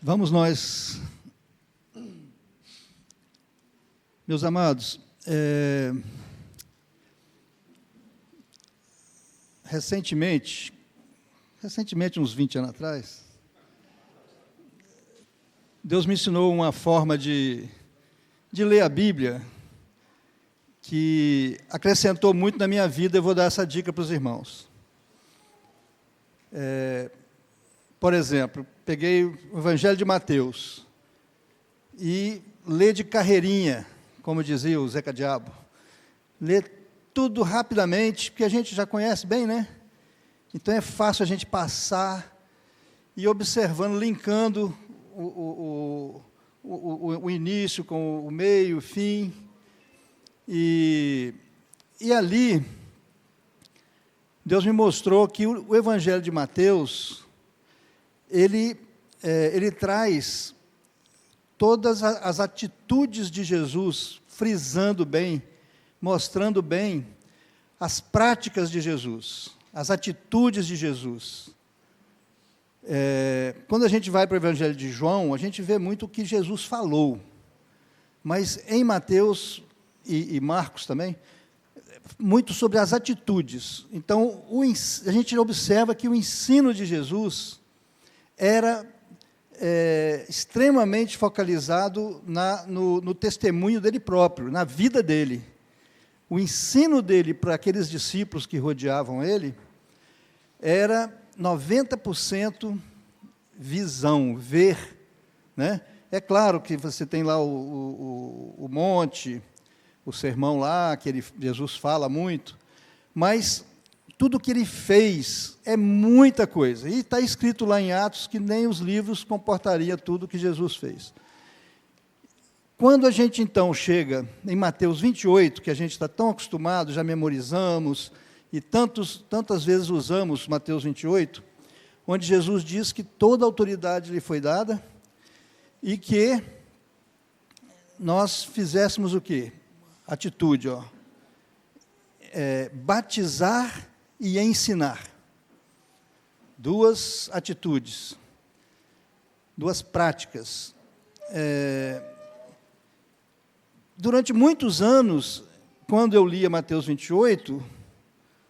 Vamos nós, meus amados, recentemente, uns 20 anos atrás, Deus me ensinou uma forma de ler a Bíblia que acrescentou muito na minha vida. Eu vou dar essa dica para os irmãos. Por exemplo, peguei o Evangelho de Mateus e lê de carreirinha, como dizia o Zeca Diabo. Lê tudo rapidamente, porque a gente já conhece bem, né? Então é fácil a gente passar e observando, linkando o início com o meio, o fim. E ali, Deus me mostrou que o Evangelho de Mateus, ele traz todas as atitudes de Jesus, frisando bem, mostrando bem as práticas de Jesus, as atitudes de Jesus. Quando a gente vai para o Evangelho de João, a gente vê muito o que Jesus falou, mas em Mateus e Marcos também, muito sobre as atitudes. Então, a gente observa que o ensino de Jesus era extremamente focalizado no testemunho dele próprio, na vida dele. O ensino dele para aqueles discípulos que rodeavam ele era 90% visão, ver, né? É claro que você tem lá o monte, o sermão lá, que Jesus fala muito, mas tudo que ele fez é muita coisa. E está escrito lá em Atos que nem os livros comportaria tudo que Jesus fez. Quando a gente, então, chega em Mateus 28, que a gente está tão acostumado, já memorizamos, e tantas vezes usamos Mateus 28, onde Jesus diz que toda a autoridade lhe foi dada, e que nós fizéssemos o quê? Atitude, batizar e ensinar. Duas atitudes, duas práticas. Durante muitos anos, quando eu lia Mateus 28,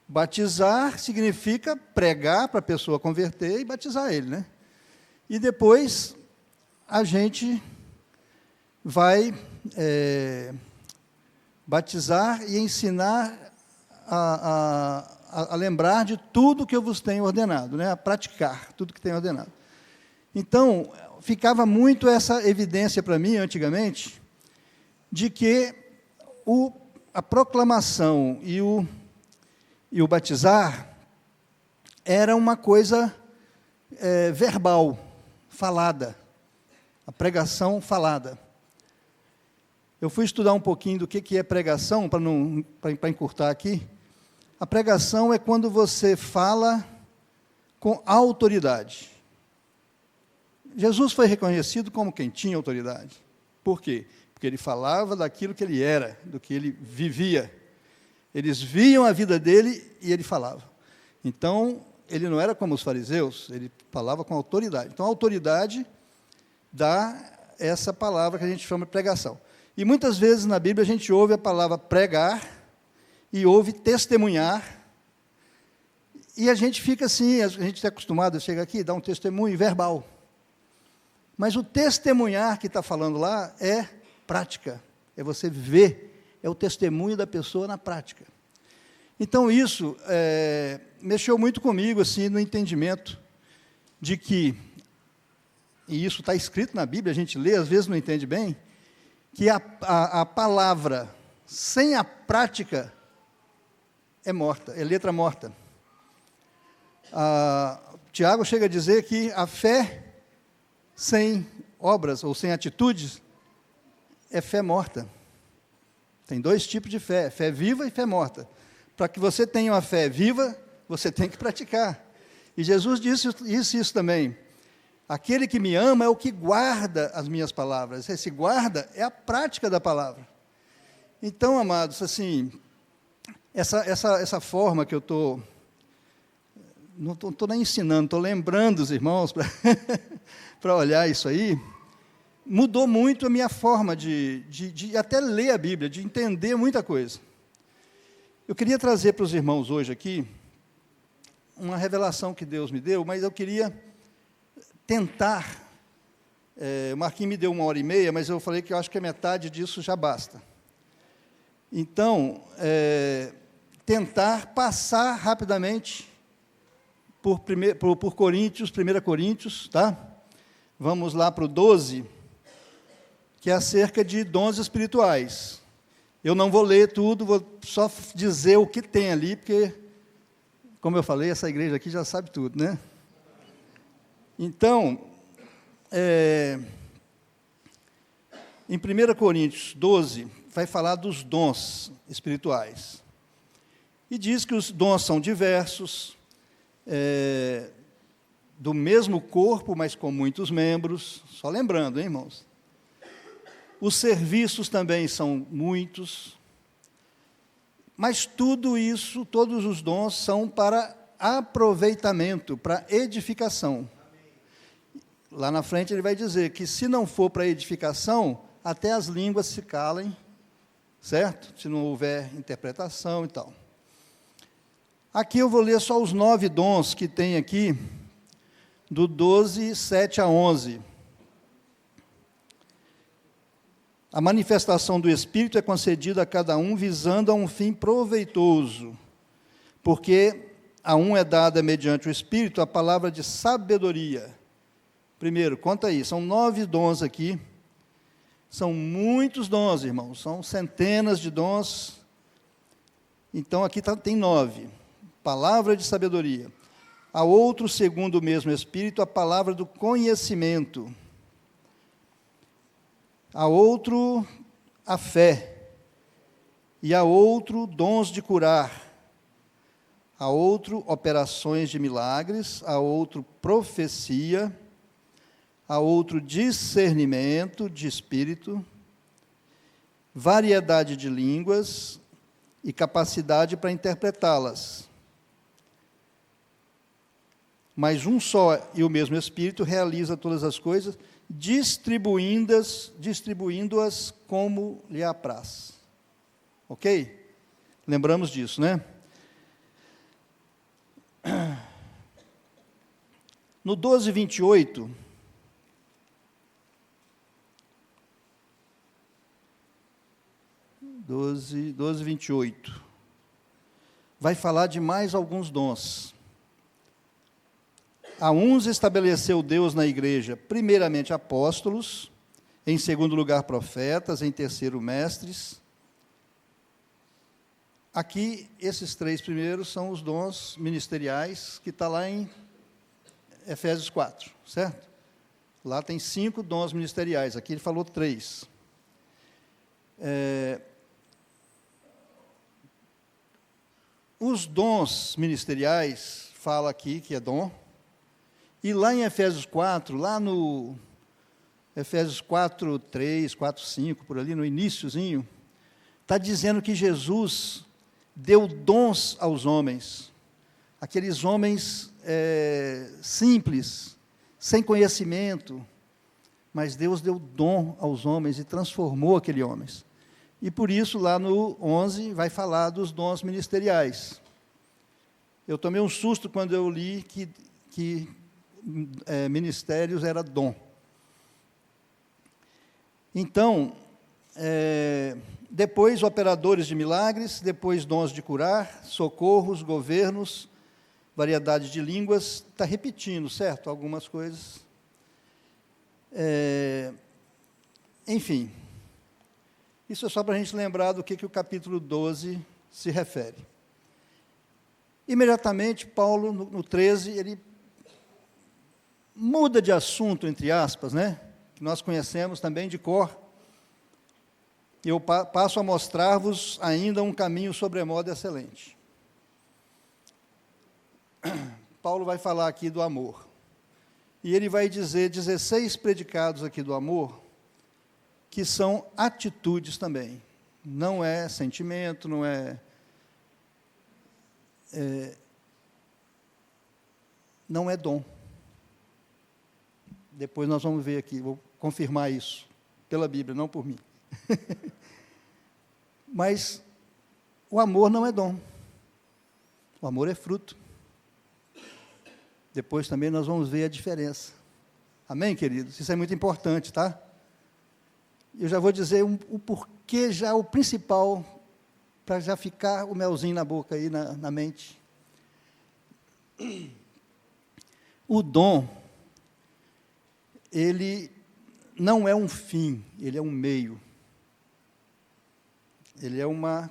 batizar significa pregar para a pessoa converter e batizar ele, né? E depois a gente vai batizar e ensinar a lembrar de tudo que eu vos tenho ordenado, né? A praticar tudo que tenho ordenado. Então, ficava muito essa evidência para mim, antigamente, de que a proclamação e o batizar era uma coisa verbal, falada, a pregação falada. Eu fui estudar um pouquinho do que é pregação, para encurtar aqui. A pregação é quando você fala com autoridade. Jesus foi reconhecido como quem tinha autoridade. Por quê? Porque ele falava daquilo que ele era, do que ele vivia. Eles viam a vida dele e ele falava. Então, ele não era como os fariseus, ele falava com autoridade. Então, a autoridade dá essa palavra que a gente chama de pregação. E muitas vezes na Bíblia a gente ouve a palavra pregar e ouve testemunhar, e a gente fica assim, a gente está acostumado a chegar aqui e dar um testemunho verbal. Mas o testemunhar que está falando lá é prática, é você ver, é o testemunho da pessoa na prática. Então isso mexeu muito comigo, assim, no entendimento de que, e isso está escrito na Bíblia, a gente lê, às vezes não entende bem, que a palavra sem a prática é morta, é letra morta. Tiago chega a dizer que a fé sem obras ou sem atitudes é fé morta. Tem dois tipos de fé, fé viva e fé morta. Para que você tenha uma fé viva, você tem que praticar. E Jesus disse isso também. Aquele que me ama é o que guarda as minhas palavras. Esse guarda é a prática da palavra. Então, amados, assim, essa forma que eu estou não estou nem ensinando, estou lembrando os irmãos para olhar isso aí, mudou muito a minha forma de até ler a Bíblia, de entender muita coisa. Eu queria trazer para os irmãos hoje aqui uma revelação que Deus me deu, mas eu queria tentar. O Marquinhos me deu 1h30, mas eu falei que eu acho que a metade disso já basta. Então, tentar passar rapidamente por Coríntios, 1 Coríntios, tá? Vamos lá para o 12, que é acerca de dons espirituais. Eu não vou ler tudo, vou só dizer o que tem ali, porque, como eu falei, essa igreja aqui já sabe tudo, né? Então, em 1 Coríntios 12, vai falar dos dons espirituais. E diz que os dons são diversos, do mesmo corpo, mas com muitos membros. Só lembrando, hein, irmãos? Os serviços também são muitos. Mas tudo isso, todos os dons, são para aproveitamento, para edificação. Lá na frente ele vai dizer que se não for para edificação, até as línguas se calem, certo? Se não houver interpretação e tal. Aqui eu vou ler só os 9 dons que tem aqui, do 12, 7 a 11. A manifestação do Espírito é concedida a cada um visando a um fim proveitoso, porque a um é dada mediante o Espírito a palavra de sabedoria. Primeiro, conta aí, são 9 dons aqui, são muitos dons, irmãos, são centenas de dons, então aqui tem 9, palavra de sabedoria. A outro, segundo o mesmo Espírito, a palavra do conhecimento. A outro, a fé. E a outro, dons de curar. A outro, operações de milagres. A outro, profecia. A outro, discernimento de espírito. Variedade de línguas e capacidade para interpretá-las. Mas um só e o mesmo Espírito realiza todas as coisas, distribuindo-as como lhe apraz. Ok? Lembramos disso, né? No 12, 28, vai falar de mais alguns dons. A uns estabeleceu Deus na igreja, primeiramente apóstolos, em segundo lugar profetas, em terceiro mestres. Aqui, esses 3 primeiros são os dons ministeriais, que está lá em Efésios 4, certo? Lá tem 5 dons ministeriais, aqui ele falou 3. Os dons ministeriais, fala aqui que é dom. E lá em Efésios 4, lá no Efésios 4, 3, 4, 5, por ali, no iniciozinho, está dizendo que Jesus deu dons aos homens, aqueles homens simples, sem conhecimento, mas Deus deu dom aos homens e transformou aqueles homens. E por isso, lá no 11, vai falar dos dons ministeriais. Eu tomei um susto quando eu li que ministérios era dom. Então, depois operadores de milagres, depois dons de curar, socorros, governos, variedade de línguas, está repetindo, certo? Algumas coisas. Enfim, isso é só para a gente lembrar do que o capítulo 12 se refere. Imediatamente, Paulo, no 13, ele muda de assunto, entre aspas, né? Que nós conhecemos também de cor. E eu passo a mostrar-vos ainda um caminho sobremodo excelente. Paulo vai falar aqui do amor. E ele vai dizer 16 predicados aqui do amor, que são atitudes também. Não é sentimento, não é não é dom. Depois nós vamos ver aqui, vou confirmar isso, pela Bíblia, não por mim. Mas o amor não é dom. O amor é fruto. Depois também nós vamos ver a diferença. Amém, queridos? Isso é muito importante, tá? Eu já vou dizer o porquê, já o principal, para já ficar o melzinho na boca aí, na mente. O dom, ele não é um fim, ele é um meio. Ele é uma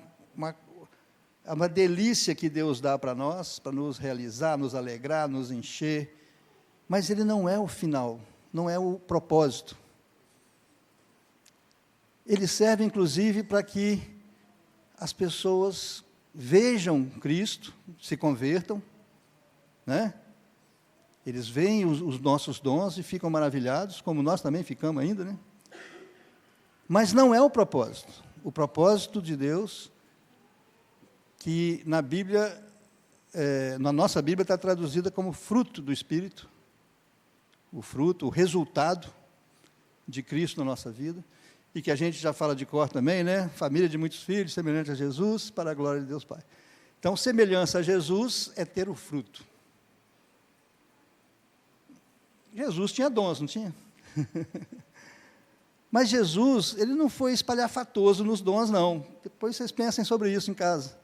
delícia que Deus dá para nós, para nos realizar, nos alegrar, nos encher, mas ele não é o final, não é o propósito. Ele serve, inclusive, para que as pessoas vejam Cristo, se convertam, né? Eles veem os nossos dons e ficam maravilhados, como nós também ficamos ainda, né? Mas não é o propósito. O propósito de Deus, que na Bíblia, na nossa Bíblia está traduzida como fruto do Espírito, o fruto, o resultado de Cristo na nossa vida, e que a gente já fala de cor também, né? Família de muitos filhos, semelhante a Jesus, para a glória de Deus Pai. Então, semelhança a Jesus é ter o fruto. Jesus tinha dons, não tinha? Mas Jesus, ele não foi espalhafatoso nos dons, não. Depois vocês pensem sobre isso em casa.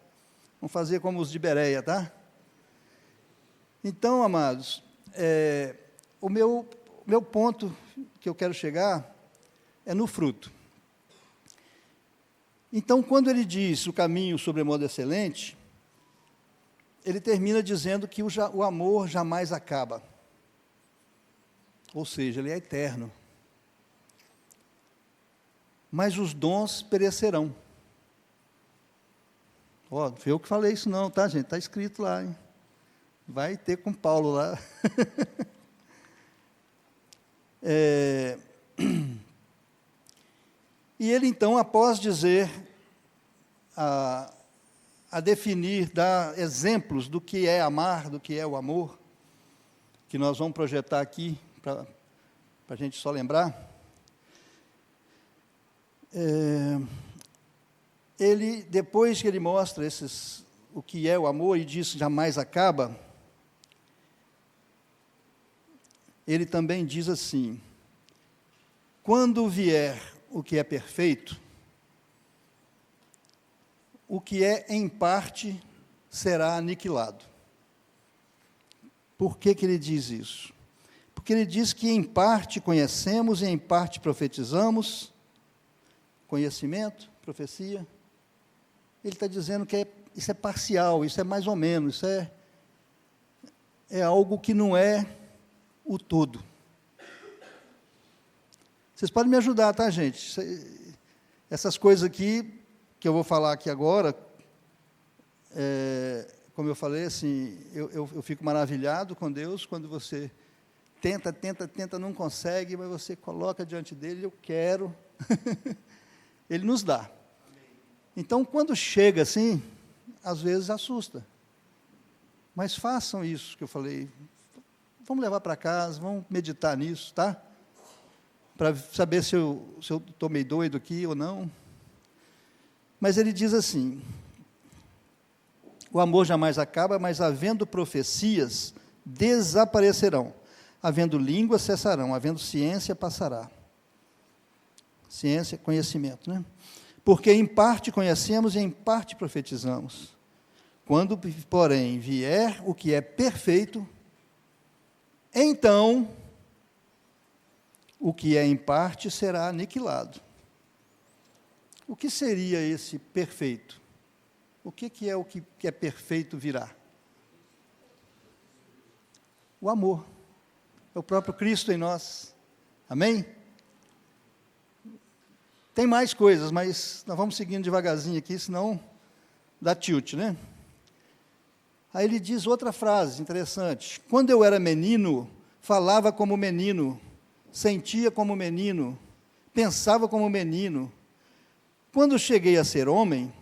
Vamos fazer como os de Bereia, tá? Então, amados, o meu ponto que eu quero chegar é no fruto. Então, quando ele diz o caminho sobremodo excelente, ele termina dizendo que o amor jamais acaba. Ou seja, ele é eterno. Mas os dons perecerão. Ó, não fui eu que falei isso não, tá, gente? Está escrito lá, hein? Vai ter com Paulo lá. E ele, então, após dizer, a definir, dar exemplos do que é amar, do que é o amor, que nós vamos projetar aqui, para a gente só lembrar, ele, depois que ele mostra o que é o amor e diz jamais acaba, ele também diz assim: quando vier o que é perfeito, o que é em parte será aniquilado. Por que ele diz isso? Porque ele diz que em parte conhecemos e em parte profetizamos. Conhecimento, profecia. Ele está dizendo que isso é parcial, isso é mais ou menos, isso é algo que não é o todo. Vocês podem me ajudar, tá, gente? Essas coisas aqui, que eu vou falar aqui agora, como eu falei, assim, eu fico maravilhado com Deus quando você tenta, não consegue, mas você coloca diante dele, eu quero. Ele nos dá. Então, quando chega assim, às vezes assusta. Mas façam isso que eu falei. Vamos levar para casa, vamos meditar nisso, tá? Para saber se eu estou meio doido aqui ou não. Mas ele diz assim: o amor jamais acaba, mas havendo profecias, desaparecerão. Havendo língua, cessarão. Havendo ciência, passará. Ciência, conhecimento, né? Porque em parte conhecemos e em parte profetizamos. Quando, porém, vier o que é perfeito, então o que é em parte será aniquilado. O que seria esse perfeito? O que é o que é perfeito virá? O amor. É o próprio Cristo em nós. Amém? Tem mais coisas, mas nós vamos seguindo devagarzinho aqui, senão dá tilt, né? Aí ele diz outra frase interessante: quando eu era menino, falava como menino, sentia como menino, pensava como menino. Quando cheguei a ser homem,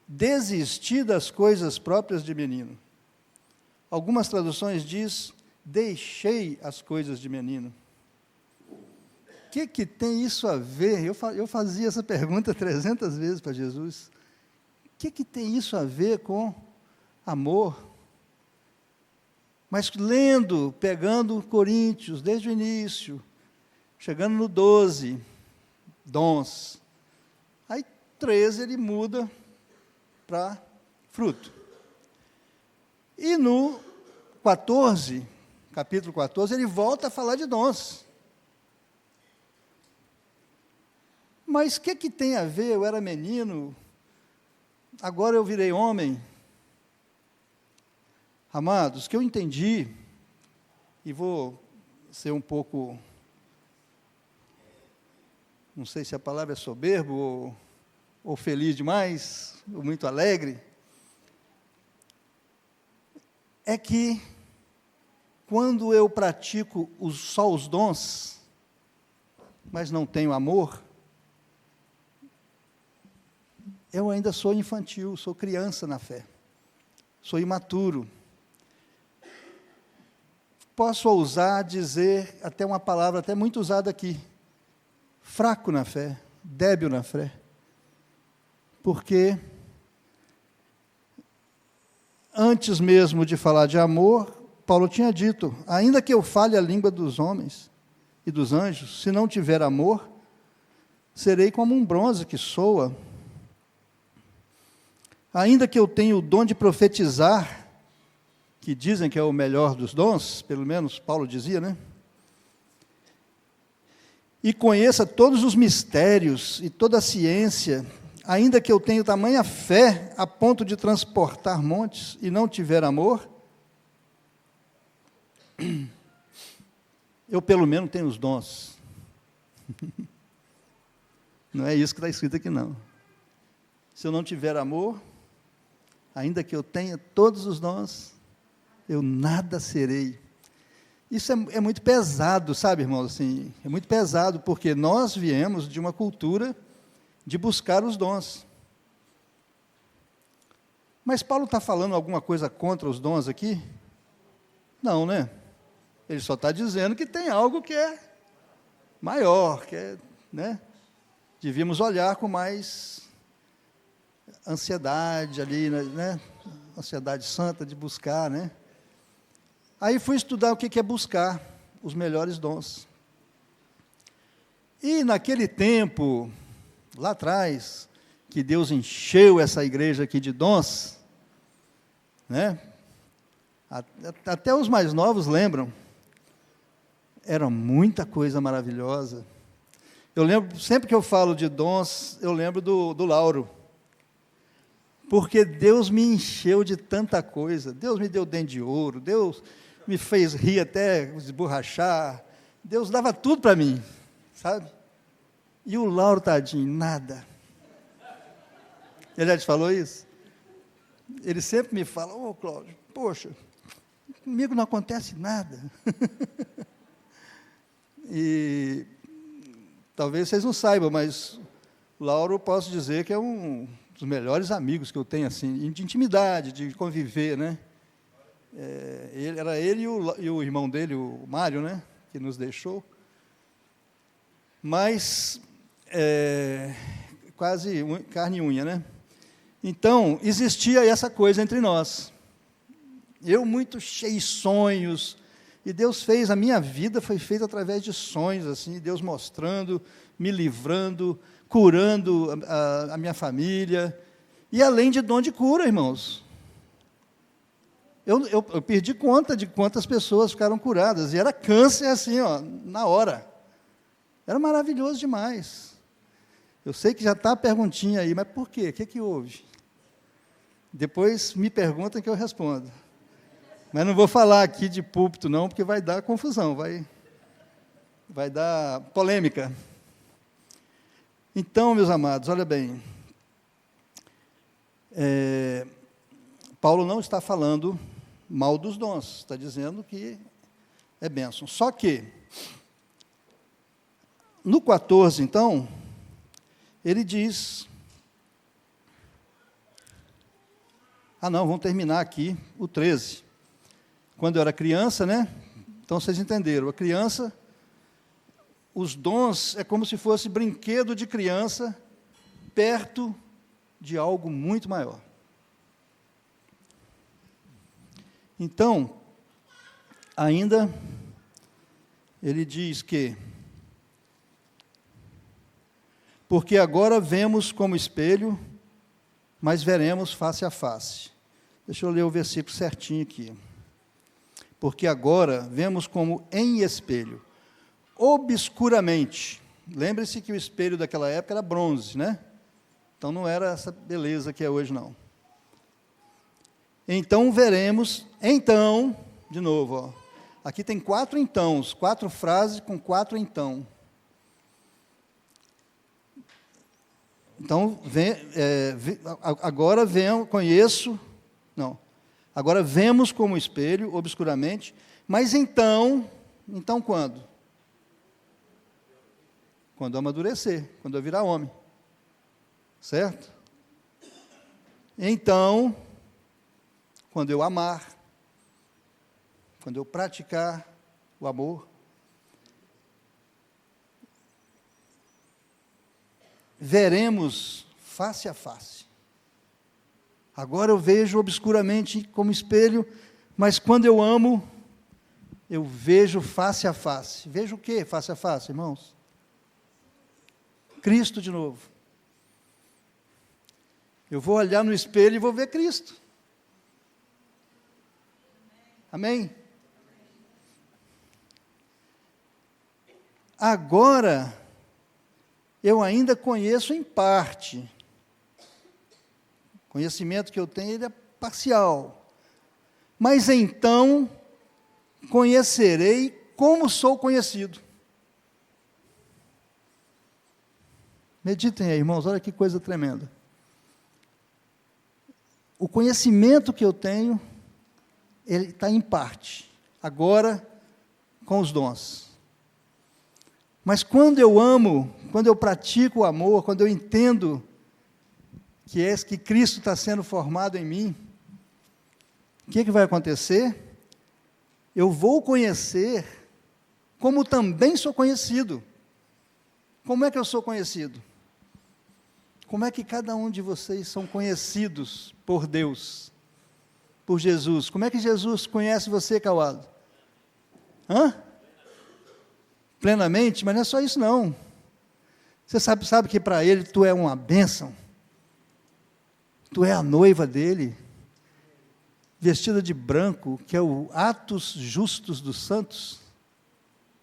desisti das coisas próprias de menino. Algumas traduções diz, deixei as coisas de menino. O que tem isso a ver? Eu fazia essa pergunta 300 vezes para Jesus. O que tem isso a ver com amor? Mas lendo, pegando Coríntios, desde o início, chegando no 12, dons. Aí 13 ele muda para fruto. E no 14, capítulo 14, ele volta a falar de dons. Mas o que tem a ver? Eu era menino, agora eu virei homem. Amados, que eu entendi, e vou ser um pouco, não sei se a palavra é soberbo, ou feliz demais, ou muito alegre, é que, quando eu pratico só os dons, mas não tenho amor, eu ainda sou infantil, sou criança na fé, sou imaturo. Posso ousar dizer até uma palavra até muito usada aqui, fraco na fé, débil na fé, porque antes mesmo de falar de amor, Paulo tinha dito, ainda que eu fale a língua dos homens e dos anjos, se não tiver amor, serei como um bronze que soa. Ainda que eu tenha o dom de profetizar, que dizem que é o melhor dos dons, pelo menos Paulo dizia, né? E conheça todos os mistérios e toda a ciência, ainda que eu tenha tamanha fé a ponto de transportar montes e não tiver amor, eu pelo menos tenho os dons. Não é isso que está escrito aqui, não. Se eu não tiver amor, ainda que eu tenha todos os dons, eu nada serei. Isso é muito pesado, sabe, irmãos? Assim, é muito pesado, porque nós viemos de uma cultura de buscar os dons. Mas Paulo está falando alguma coisa contra os dons aqui? Não, né? Ele só está dizendo que tem algo que é maior, que é, né? Devíamos olhar com mais ansiedade ali, né? Ansiedade santa de buscar, né? Aí fui estudar o que é buscar os melhores dons. E naquele tempo, lá atrás, que Deus encheu essa igreja aqui de dons, né? Até os mais novos lembram, era muita coisa maravilhosa. Eu lembro, sempre que eu falo de dons, eu lembro do Lauro, porque Deus me encheu de tanta coisa. Deus me deu dente de ouro, Deus me fez rir até esborrachar, Deus dava tudo para mim, sabe? E o Lauro, tadinho, nada. Ele já te falou isso? Ele sempre me fala, ô Cláudio, poxa, comigo não acontece nada. E talvez vocês não saibam, mas o Lauro, posso dizer que é um dos melhores amigos que eu tenho, assim, de intimidade, de conviver, né? Era ele e o irmão dele, o Mário, né, que nos deixou, mas quase carne e unha, né? Então, existia essa coisa entre nós. Eu muito cheio de sonhos, e Deus fez, a minha vida foi feita através de sonhos, assim, Deus mostrando, me livrando, curando a minha família, e além de dom de cura, irmãos. Eu perdi conta de quantas pessoas ficaram curadas, e era câncer assim, ó, na hora. Era maravilhoso demais. Eu sei que já está a perguntinha aí, mas por quê? O que houve? Depois me perguntam que eu respondo. Mas não vou falar aqui de púlpito não, porque vai dar confusão, vai dar polêmica. Então, meus amados, olha bem, Paulo não está falando mal dos dons, está dizendo que é bênção. Só que, no 14, então, ele diz... vamos terminar aqui o 13. Quando eu era criança, né, Então, vocês entenderam, a criança, os dons é como se fosse brinquedo de criança perto de algo muito maior. Então, ainda, ele diz que, porque agora vemos como espelho, mas veremos face a face. Deixa eu ler o versículo certinho aqui. Porque agora vemos como em espelho, obscuramente. Lembre-se que o espelho daquela época era bronze, né? Então não era essa beleza que é hoje, não. Então veremos, então, de novo, ó, aqui tem 4 entãos, 4 frases com 4 então. Então, agora conheço, não, agora vemos como espelho, obscuramente, mas então quando? Quando eu amadurecer, quando eu virar homem, certo? Então, quando eu amar, quando eu praticar o amor, veremos face a face. Agora eu vejo obscuramente como espelho, mas quando eu amo, eu vejo face a face. Vejo o que face a face, irmãos? Cristo de novo. Eu vou olhar no espelho e vou ver Cristo. Amém? Agora, eu ainda conheço em parte. O conhecimento que eu tenho ele é parcial. Mas então, conhecerei como sou conhecido. Meditem aí, irmãos, olha que coisa tremenda. O conhecimento que eu tenho, ele está em parte. Agora, com os dons. Mas quando eu amo, quando eu pratico o amor, quando eu entendo que Cristo está sendo formado em mim, o que vai acontecer? Eu vou conhecer como também sou conhecido. Como é que eu sou conhecido? Como é que cada um de vocês são conhecidos por Deus, por Jesus? Como é que Jesus conhece você, Cauado? Plenamente, mas não é só isso não. Você sabe que para Ele tu é uma bênção. Tu é a noiva dEle, vestida de branco, que é o atos justos dos santos,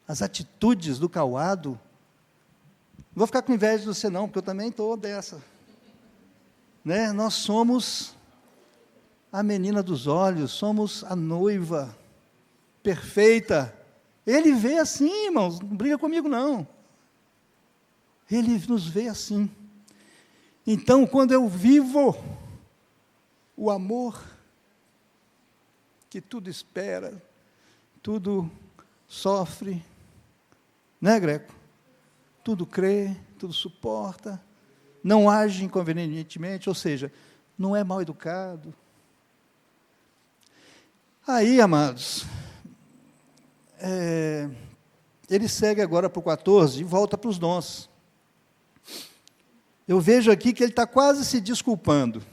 as atitudes do Cauado. Não vou ficar com inveja de você não, porque eu também estou dessa. Né? Nós somos a menina dos olhos, somos a noiva perfeita. Ele vê assim, irmãos, não briga comigo não. Ele nos vê assim. Então, quando eu vivo o amor, que tudo espera, tudo sofre, né, Greco? Tudo crê, tudo suporta, não age inconvenientemente, ou seja, não é mal educado. Aí, amados, ele segue agora para o 14 e volta para os dons. Eu vejo aqui que ele está quase se desculpando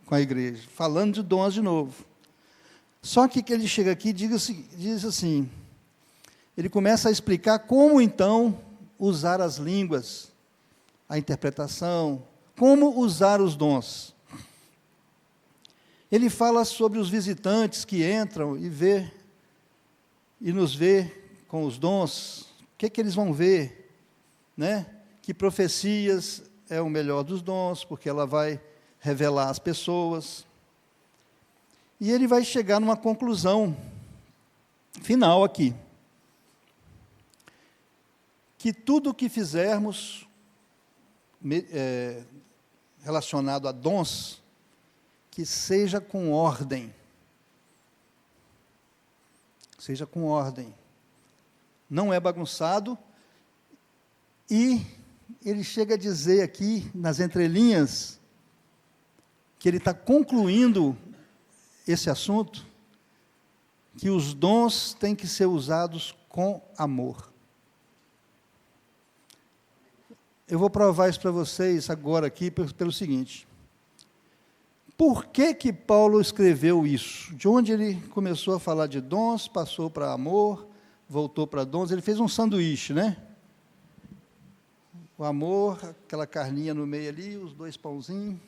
com a igreja, falando de dons de novo. Só que ele chega aqui e diz assim, ele começa a explicar como então usar as línguas, a interpretação, como usar os dons. Ele fala sobre os visitantes que entram e nos vê com os dons, o que eles vão ver, né? Que profecias é o melhor dos dons, porque ela vai revelar as pessoas. E ele vai chegar numa conclusão final aqui. Que tudo o que fizermos relacionado a dons, que seja com ordem. Seja com ordem. Não é bagunçado. E ele chega a dizer aqui, nas entrelinhas, que ele está concluindo esse assunto, que os dons têm que ser usados com amor. Eu vou provar isso para vocês agora aqui pelo seguinte. Por que Paulo escreveu isso? De onde ele começou a falar de dons, passou para amor, voltou para dons, ele fez um sanduíche, né? O amor, aquela carninha no meio ali, os 2 pãozinhos.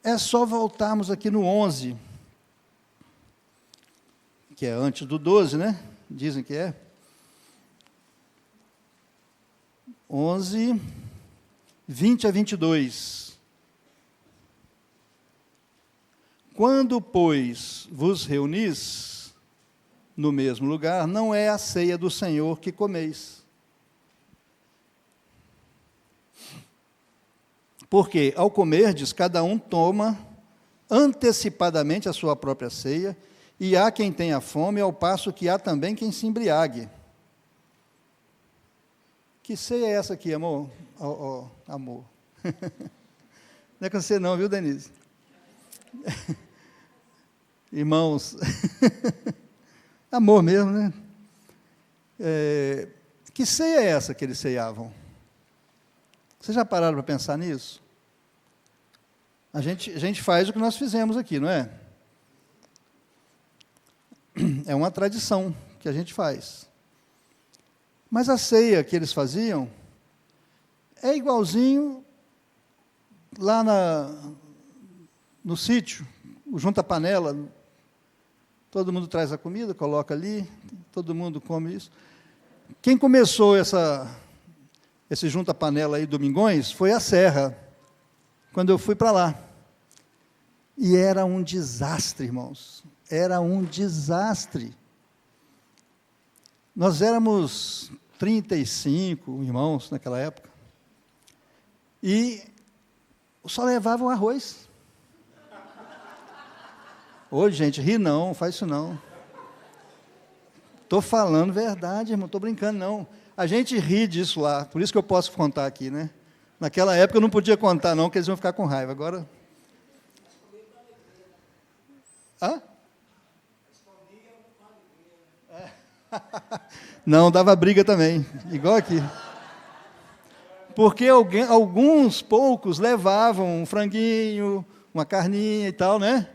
É só voltarmos aqui no 11, que é antes do 12, né? Dizem que é. 11, 20 a 22. Quando, pois, vos reunis no mesmo lugar, não é a ceia do Senhor que comeis. Porque, ao comerdes, cada um toma antecipadamente a sua própria ceia, e há quem tenha fome, ao passo que há também quem se embriague. Que ceia é essa aqui, amor? Amor. Não é com você não, viu, Denise? Irmãos, amor mesmo, né? Que ceia é essa que eles ceiavam? Vocês já pararam para pensar nisso? A gente faz o que nós fizemos aqui, não é? É uma tradição que a gente faz. Mas a ceia que eles faziam é igualzinho lá no sítio, o junta-panela, todo mundo traz a comida, coloca ali, todo mundo come isso. Quem começou esse junta-panela aí, Domingões, foi a Serra, quando eu fui para lá. E era um desastre, irmãos, era um desastre. Nós éramos 35 irmãos naquela época, e só levavam arroz. Hoje, gente, ri não, faz isso não. Estou falando verdade, irmão, estou brincando não. A gente ri disso lá, por isso que eu posso contar aqui, né? Naquela época eu não podia contar não, porque eles iam ficar com raiva. Agora... Hã? Não, dava briga também, igual aqui. Porque alguns poucos levavam um franguinho, uma carninha e tal, né?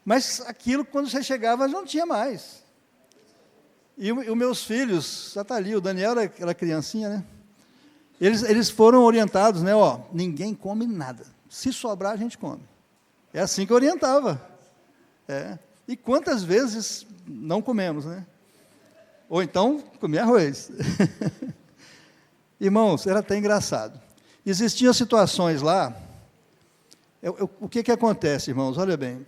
Mas aquilo, quando você chegava, não tinha mais. E os meus filhos, já está ali, o Daniel era criancinha, né? Eles foram orientados, né? Ó, ninguém come nada. Se sobrar, a gente come. É assim que eu orientava. E quantas vezes não comemos, né? Ou então, comia arroz. Irmãos, era até engraçado. Existiam situações lá. O que acontece, irmãos? Olha bem.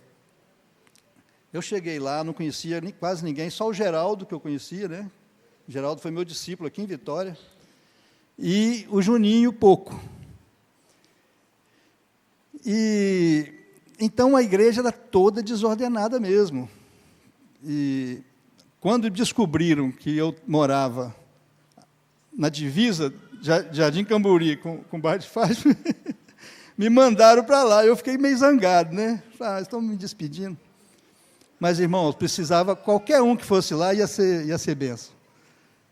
Eu cheguei lá, não conhecia quase ninguém, só o Geraldo, que eu conhecia, né? O Geraldo foi meu discípulo aqui em Vitória. E o Juninho, pouco. E então a igreja era toda desordenada mesmo. E quando descobriram que eu morava na divisa de Jardim Camburi com Bairro de Fátima, me mandaram para lá. Eu fiquei meio zangado, né? Estão me despedindo. Mas, irmãos, precisava, qualquer um que fosse lá ia ser bênção.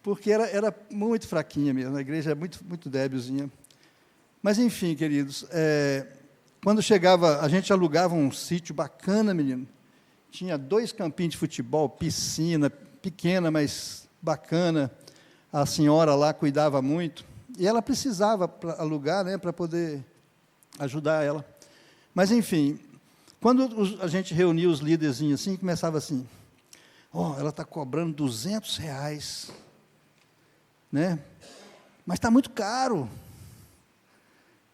Porque era muito fraquinha mesmo, a igreja é muito, muito débilzinha. Mas, enfim, queridos, quando chegava, a gente alugava um sítio bacana, menino. Tinha 2 campinhos de futebol, piscina, pequena, mas bacana. A senhora lá cuidava muito. E ela precisava alugar, né, para poder ajudar ela. Mas, enfim, quando a gente reunia os líderzinhos assim, começava assim, ela está cobrando R$200, né? Mas está muito caro.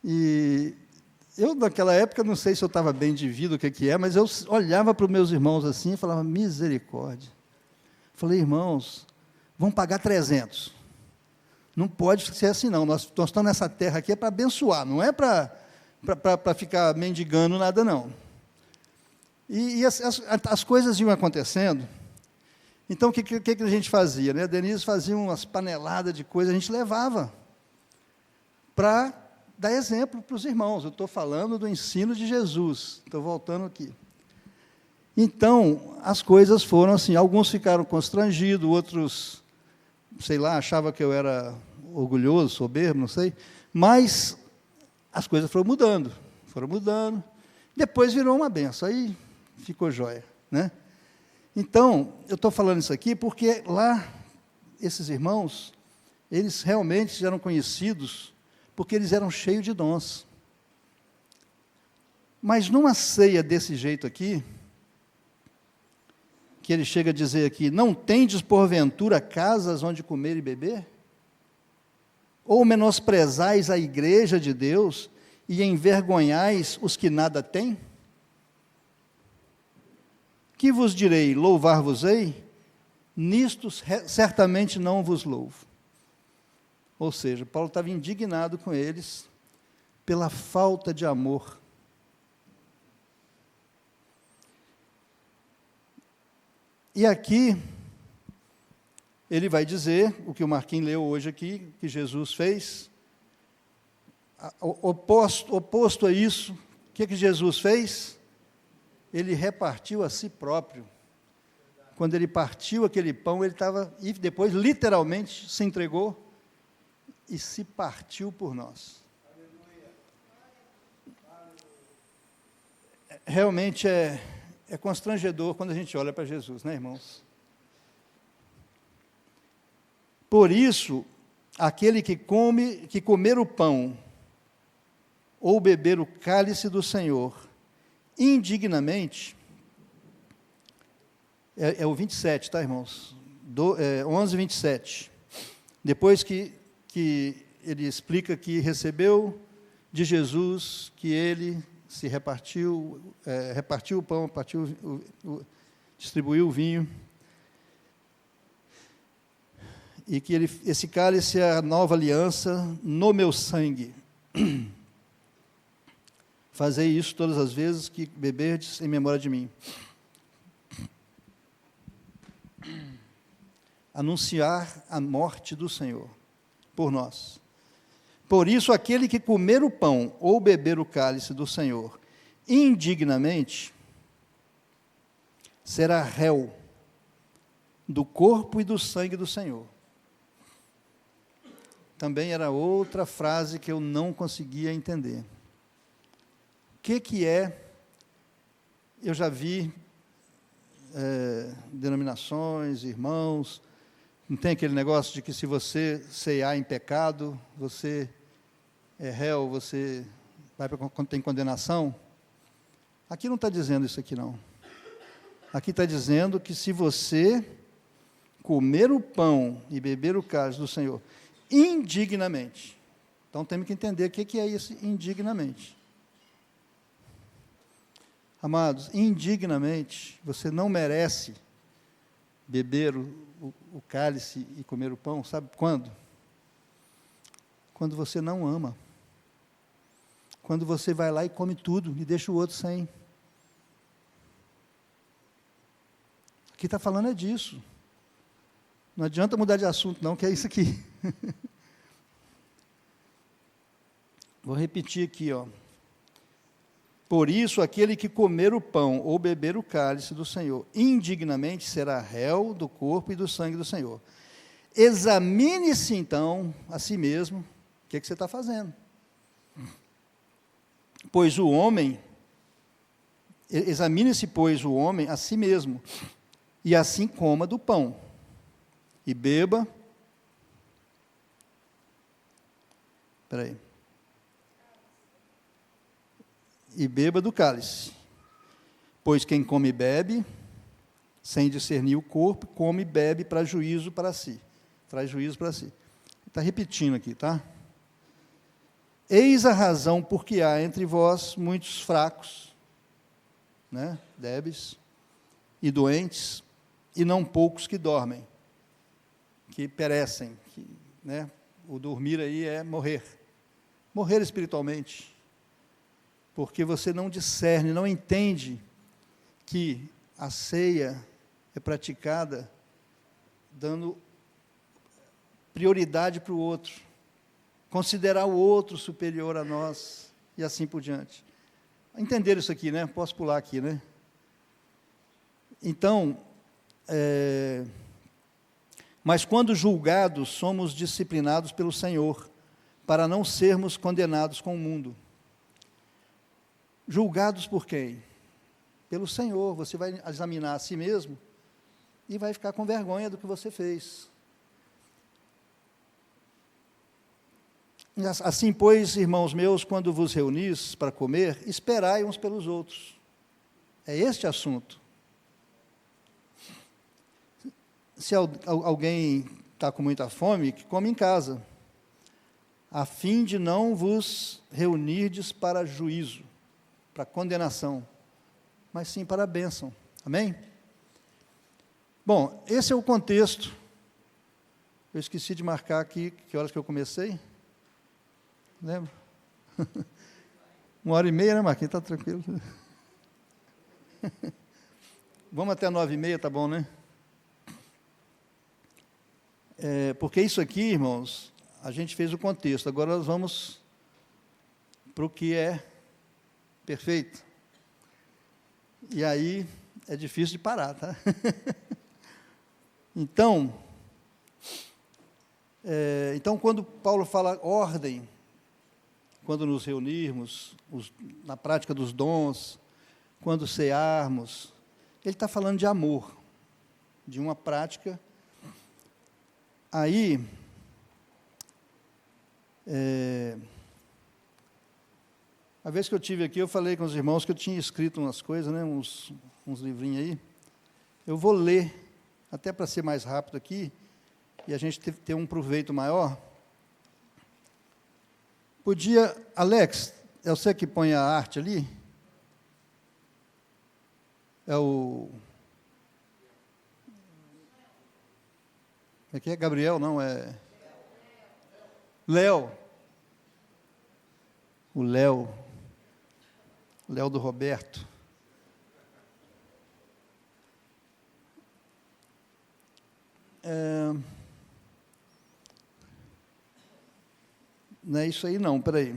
E eu, naquela época, não sei se eu estava bem de vida, o que é, mas eu olhava para os meus irmãos assim e falava, misericórdia. Falei, irmãos, vamos pagar 300. Não pode ser assim, não. Nós estamos nessa terra aqui para abençoar, não é para ficar mendigando nada, não. E as coisas iam acontecendo. Então, o que a gente fazia? Né? A Denise fazia umas paneladas de coisas, a gente levava para dar exemplo para os irmãos. Eu estou falando do ensino de Jesus, estou voltando aqui. Então, as coisas foram assim, alguns ficaram constrangidos, outros, sei lá, achavam que eu era orgulhoso, soberbo, não sei, mas as coisas foram mudando, depois virou uma benção, aí ficou jóia, né? Então, eu estou falando isso aqui porque lá, esses irmãos, eles realmente eram conhecidos porque eles eram cheios de dons. Mas numa ceia desse jeito aqui, que ele chega a dizer aqui, não tendes porventura casas onde comer e beber? Ou menosprezais a igreja de Deus e envergonhais os que nada têm? Que vos direi, louvar-vos-ei? Nisto certamente não vos louvo. Ou seja, Paulo estava indignado com eles pela falta de amor. E aqui, ele vai dizer, o que o Marquinhos leu hoje aqui, que Jesus fez, oposto a isso, o que Jesus fez? Ele repartiu a si próprio. Quando ele partiu aquele pão, ele estava, e depois, literalmente, se entregou e se partiu por nós. Realmente é constrangedor quando a gente olha para Jesus, né, irmãos? Por isso, aquele que comer o pão ou beber o cálice do Senhor indignamente, é o 27, tá, irmãos? 11, 27. Depois que ele explica que recebeu de Jesus, que ele se repartiu o pão, distribuiu o vinho, e que esse cálice é a nova aliança no meu sangue. Fazei isso todas as vezes que beberdes em memória de mim. Anunciar a morte do Senhor por nós. Por isso, aquele que comer o pão ou beber o cálice do Senhor indignamente, será réu do corpo e do sangue do Senhor. Também era outra frase que eu não conseguia entender. O que é, eu já vi denominações, irmãos, não tem aquele negócio de que se você cear em pecado, você é réu, você vai para quando tem condenação? Aqui não está dizendo isso aqui, não. Aqui está dizendo que se você comer o pão e beber o cálice do Senhor indignamente, então temos que entender o que é isso indignamente. Amados, indignamente, você não merece beber o cálice e comer o pão, sabe quando? Quando você não ama. Quando você vai lá e come tudo e deixa o outro sem. Aqui está falando é disso. Não adianta mudar de assunto, não, que é isso aqui. Vou repetir aqui, ó. Por isso, aquele que comer o pão ou beber o cálice do Senhor indignamente será réu do corpo e do sangue do Senhor. Examine-se, então, a si mesmo, o que você está fazendo. Pois o homem, examine-se, pois, o homem a si mesmo, e assim coma do pão, e beba, e beba do cálice. Pois quem come e bebe, sem discernir o corpo, come e bebe para juízo para si. Traz juízo para si. Está repetindo aqui, tá? Eis a razão por que há entre vós muitos fracos, né, débeis e doentes, e não poucos que dormem, que perecem, né, o dormir aí é morrer espiritualmente, porque você não discerne, não entende que a ceia é praticada dando prioridade para o outro, considerar o outro superior a nós, e assim por diante. Entender isso aqui, né? Posso pular aqui, né? Então, mas quando julgados, somos disciplinados pelo Senhor, para não sermos condenados com o mundo. Julgados por quem? Pelo Senhor. Você vai examinar a si mesmo e vai ficar com vergonha do que você fez. Assim, pois, irmãos meus, quando vos reunis para comer, esperai uns pelos outros. É este assunto. Se alguém está com muita fome, que come em casa, a fim de não vos reunirdes para juízo, para condenação, mas sim para a bênção. Amém? Bom, esse é o contexto. Eu esqueci de marcar aqui que horas que eu comecei. Lembra? 1h30, né, Marquinhos? Está tranquilo. Vamos até 9h30, tá bom, né? Porque isso aqui, irmãos, a gente fez o contexto. Agora nós vamos para o que é perfeito. E aí é difícil de parar, tá? Então, quando Paulo fala ordem, quando nos reunirmos, na prática dos dons, quando cearmos, ele está falando de amor, de uma prática. Aí, a vez que eu tive aqui, eu falei com os irmãos que eu tinha escrito umas coisas, né, uns livrinhos aí. Eu vou ler, até para ser mais rápido aqui, e a gente ter um proveito maior. Podia, Alex, é você que põe a arte ali? É o... Como é que é? Gabriel, não, é... Léo. O Léo do Roberto. Não é isso aí não, peraí.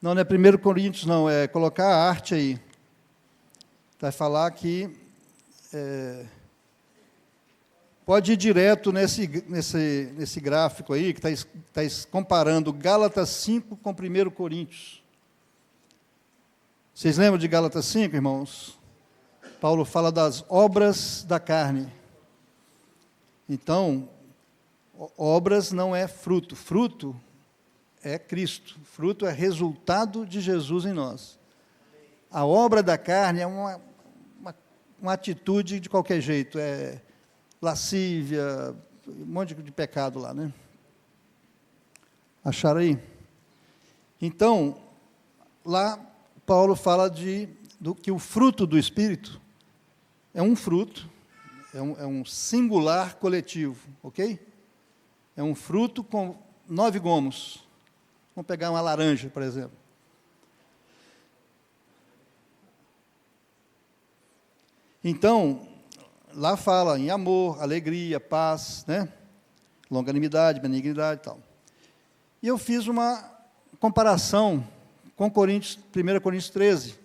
Não é 1 Coríntios, não, é colocar a arte aí. Vai falar que pode ir direto nesse gráfico aí, que está comparando Gálatas 5 com 1 Coríntios. Vocês lembram de Gálatas 5, irmãos? Paulo fala das obras da carne. Então, obras não é fruto. Fruto é Cristo. Fruto é resultado de Jesus em nós. A obra da carne é uma atitude de qualquer jeito. É lascívia, um monte de pecado lá, né? Acharam aí? Então, lá Paulo fala que o fruto do Espírito é um fruto, é um singular coletivo, ok? É um fruto com 9 gomos. Vamos pegar uma laranja, por exemplo. Então, lá fala em amor, alegria, paz, né? Longanimidade, benignidade e tal. E eu fiz uma comparação com 1 Coríntios 13,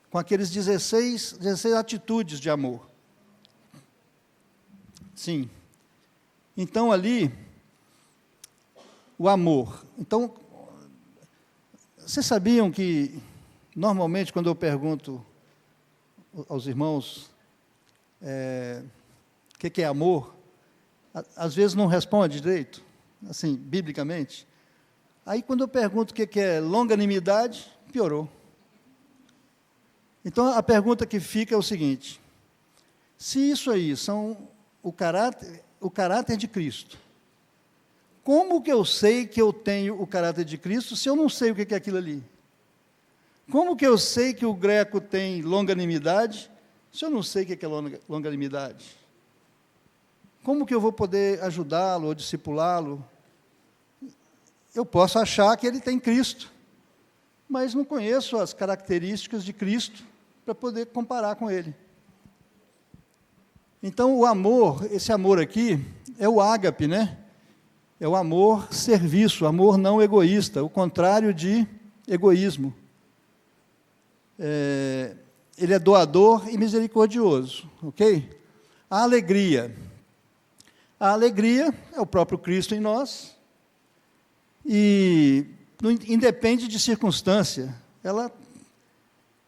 com aqueles 16 atitudes de amor. Sim. Então, ali, o amor. Então, vocês sabiam que, normalmente, quando eu pergunto aos irmãos o que é amor, às vezes não responde direito, assim, biblicamente. Aí, quando eu pergunto o que é longanimidade, piorou. Então, a pergunta que fica é o seguinte: se isso aí são o caráter de Cristo, como que eu sei que eu tenho o caráter de Cristo se eu não sei o que é aquilo ali? Como que eu sei que o greco tem longanimidade se eu não sei o que é longanimidade? Como que eu vou poder ajudá-lo ou discipulá-lo? Eu posso achar que ele tem Cristo, mas não conheço as características de Cristo para poder comparar com ele. Então, o amor, esse amor aqui, é o ágape, né? É o amor serviço, amor não egoísta, o contrário de egoísmo. Ele é doador e misericordioso, ok? A alegria. A alegria é o próprio Cristo em nós, e independe de circunstância.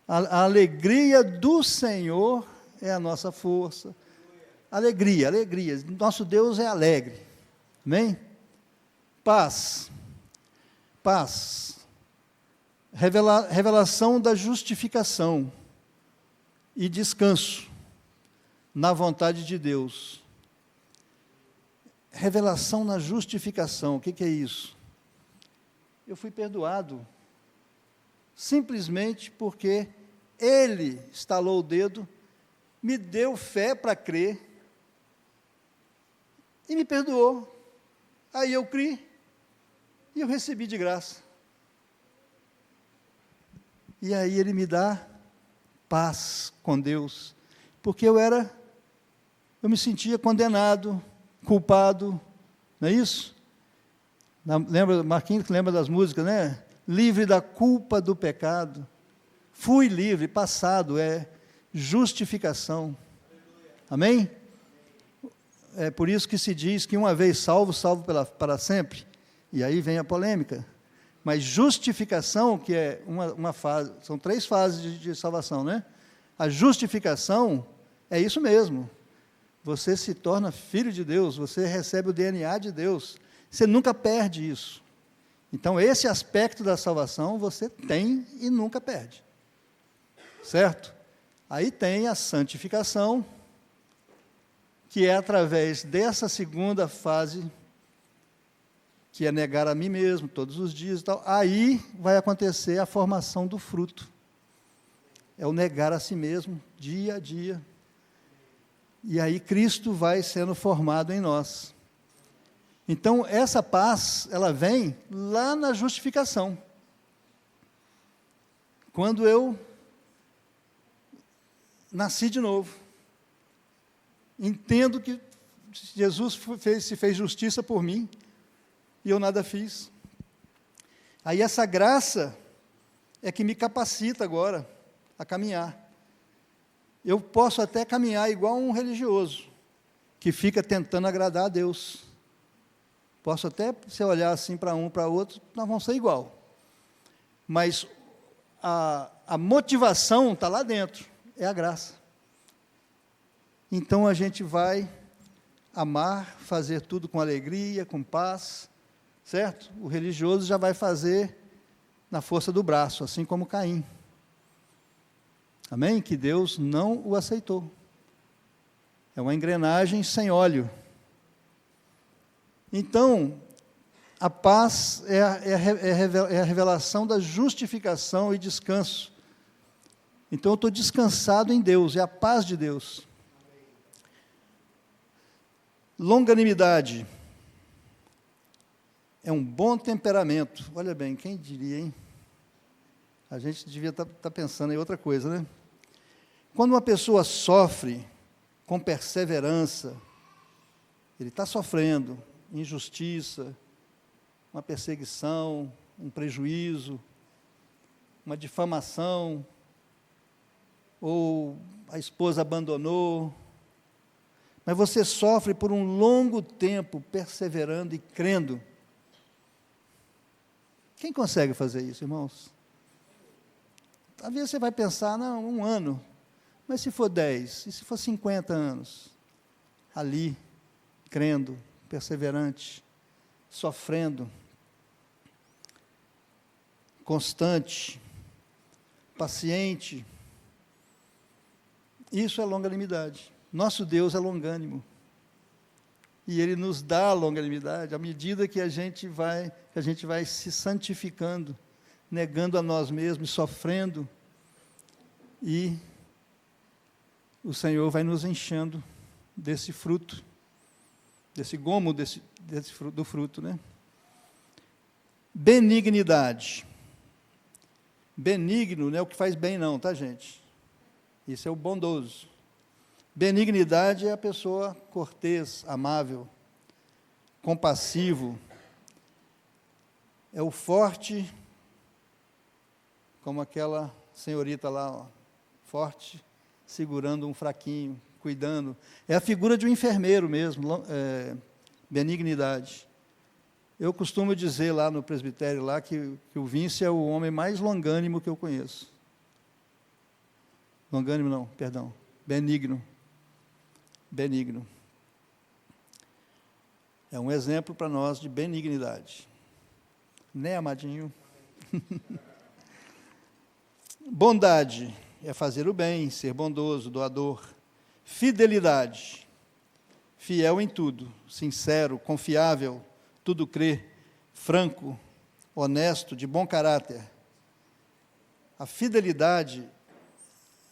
A alegria do Senhor é a nossa força. Alegria, alegria. Nosso Deus é alegre. Amém? Paz. Paz. Revelação da justificação e descanso na vontade de Deus. Revelação na justificação. O que é isso? Eu fui perdoado simplesmente porque Ele estalou o dedo, me deu fé para crer e me perdoou. Aí eu criei e eu recebi de graça. E aí Ele me dá paz com Deus, porque eu me sentia condenado, culpado, não é isso? Lembra, Marquinhos, que lembra das músicas, né? Livre da culpa do pecado. Fui livre, passado, é justificação. Amém? É por isso que se diz que uma vez salvo, salvo para sempre. E aí vem a polêmica. Mas justificação, que é uma fase, são 3 fases de salvação, né? A justificação é isso mesmo. Você se torna filho de Deus, você recebe o DNA de Deus. Você nunca perde isso. Então, esse aspecto da salvação você tem e nunca perde. Certo? Aí tem a santificação, que é através dessa segunda fase, que é negar a mim mesmo todos os dias e tal. Aí vai acontecer a formação do fruto. É o negar a si mesmo, dia a dia. E aí Cristo vai sendo formado em nós. Então, essa paz, ela vem lá na justificação. Quando eu nasci de novo, entendo que Jesus se fez justiça por mim, e eu nada fiz. Aí essa graça é que me capacita agora a caminhar. Eu posso até caminhar igual um religioso, que fica tentando agradar a Deus. Posso até, se olhar assim para um, para outro, nós vamos ser igual. Mas a motivação está lá dentro, é a graça. Então a gente vai amar, fazer tudo com alegria, com paz, certo? O religioso já vai fazer na força do braço, assim como Caim. Amém? Que Deus não o aceitou. É uma engrenagem sem óleo. Então, a paz é a revelação da justificação e descanso. Então, eu estou descansado em Deus, é a paz de Deus. Longanimidade é um bom temperamento. Olha bem, quem diria, hein? A gente devia estar pensando em outra coisa, né? Quando uma pessoa sofre com perseverança, ele está sofrendo injustiça, uma perseguição, um prejuízo, uma difamação, ou a esposa abandonou, mas você sofre por um longo tempo, perseverando e crendo. Quem consegue fazer isso, irmãos? Talvez você vai pensar, não, 1 ano, mas se for 10, e se for 50 anos, ali, crendo, perseverante, sofrendo, constante, paciente, isso é longanimidade. Nosso Deus é longânimo, e Ele nos dá a longanimidade à medida que a gente vai se santificando, negando a nós mesmos, sofrendo, e o Senhor vai nos enchendo desse fruto, desse gomo do fruto, né? Benignidade. Benigno não é o que faz bem não, tá, gente? Isso é o bondoso. Benignidade é a pessoa cortês, amável, compassivo, é o forte, como aquela senhorita lá, ó, forte, segurando um fraquinho, cuidando. É a figura de um enfermeiro mesmo, benignidade. Eu costumo dizer lá no presbitério lá que o Vince é o homem mais longânimo que eu conheço. Longânimo não, perdão. Benigno. Benigno. É um exemplo para nós de benignidade. Né, amadinho? Bondade é fazer o bem, ser bondoso, doador. Fidelidade, fiel em tudo, sincero, confiável, tudo crê, franco, honesto, de bom caráter. A fidelidade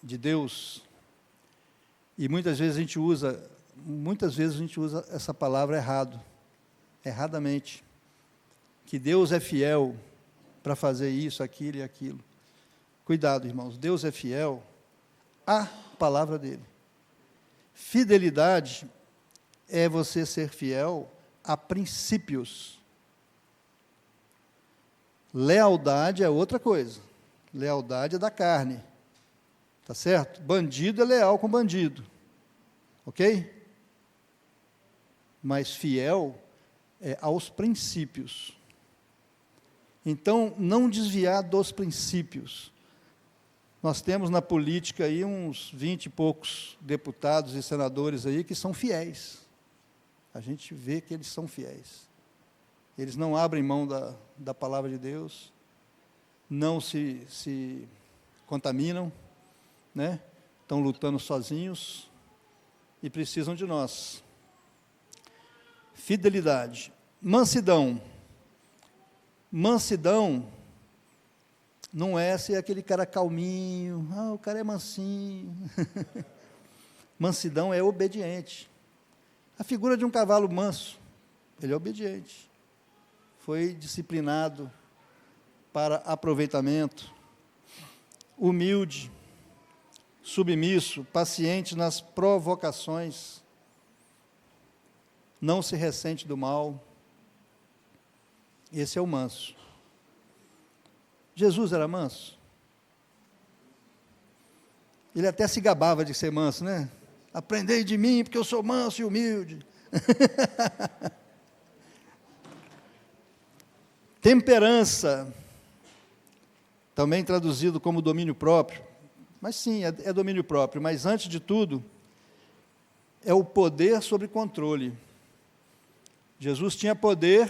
de Deus, e muitas vezes a gente usa essa palavra erradamente, que Deus é fiel para fazer isso, aquilo e aquilo. Cuidado, irmãos, Deus é fiel à palavra dele. Fidelidade é você ser fiel a princípios. Lealdade é outra coisa. Lealdade é da carne. Tá certo? Bandido é leal com bandido. Ok? Mas fiel é aos princípios. Então, não desviar dos princípios. Nós temos na política aí uns 20 e poucos deputados e senadores aí que são fiéis. A gente vê que eles são fiéis. Eles não abrem mão da palavra de Deus, não se contaminam, né? Estão lutando sozinhos e precisam de nós. Fidelidade. Mansidão. Mansidão não é ser aquele cara calminho, o cara é mansinho. Mansidão é obediente. A figura de um cavalo manso, ele é obediente. Foi disciplinado para aproveitamento. Humilde, submisso, paciente nas provocações. Não se ressente do mal. Esse é o manso. Jesus era manso? Ele até se gabava de ser manso, né? Aprendei de mim, porque eu sou manso e humilde. Temperança, também traduzido como domínio próprio. Mas sim, é domínio próprio. Mas antes de tudo, é o poder sobre controle. Jesus tinha poder,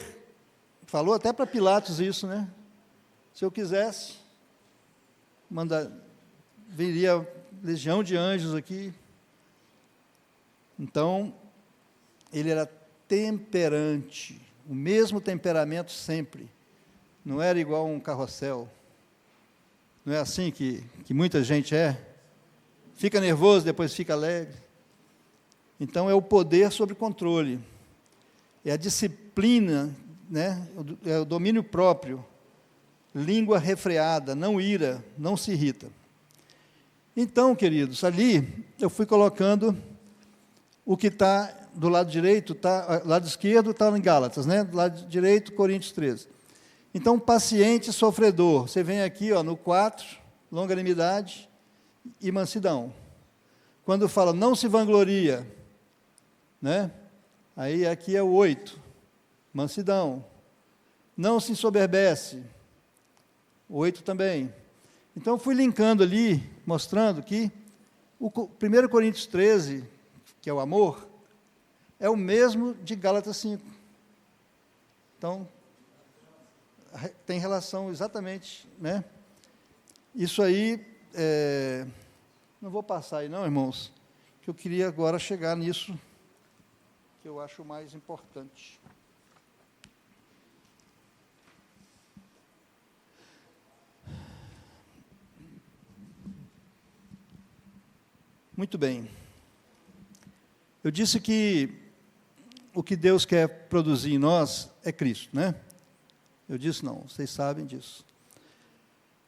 falou até para Pilatos isso, né? Se eu quisesse, viria legião de anjos aqui. Então, ele era temperante, o mesmo temperamento sempre. Não era igual um carrossel. Não é assim que muita gente é? Fica nervoso, depois fica alegre. Então, é o poder sobre controle. É a disciplina, né? É o domínio próprio. Língua refreada, não ira, não se irrita. Então, queridos, ali eu fui colocando o que está do lado direito, lado esquerdo está em Gálatas, né? Do lado direito, Coríntios 13. Então, paciente, sofredor. Você vem aqui, ó, no 4, longanimidade e mansidão. Quando fala não se vangloria, né? Aí aqui é o 8, mansidão. Não se ensoberbece, 8 também. Então, fui linkando ali, mostrando que o 1 Coríntios 13, que é o amor, é o mesmo de Gálatas 5. Então, tem relação exatamente, né? Isso aí, não vou passar aí não, irmãos, que eu queria agora chegar nisso, que eu acho mais importante. Muito bem. Eu disse que o que Deus quer produzir em nós é Cristo, né? Eu disse não, vocês sabem disso.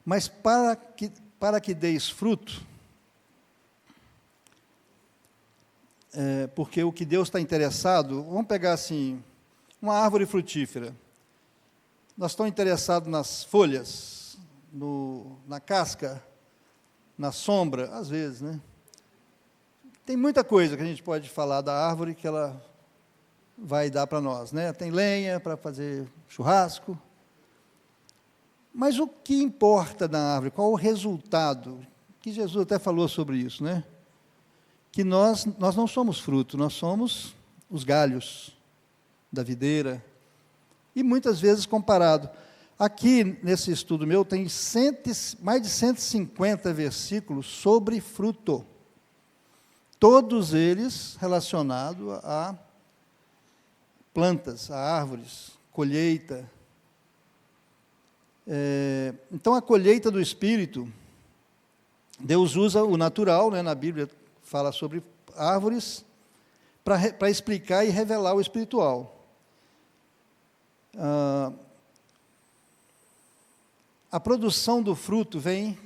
Mas para que deis fruto, porque o que Deus está interessado, vamos pegar assim, uma árvore frutífera. Nós estamos interessados nas folhas, na casca, na sombra? Às vezes, né? Tem muita coisa que a gente pode falar da árvore que ela vai dar para nós, né? Tem lenha para fazer churrasco. Mas o que importa da árvore? Qual o resultado? Que Jesus até falou sobre isso, né? Que nós não somos fruto, nós somos os galhos da videira. E muitas vezes comparado. Aqui, nesse estudo meu, tem mais de 150 versículos sobre fruto. Todos eles relacionados a plantas, a árvores, colheita. Então, a colheita do Espírito, Deus usa o natural, né, na Bíblia fala sobre árvores, para explicar e revelar o espiritual. A produção do fruto vem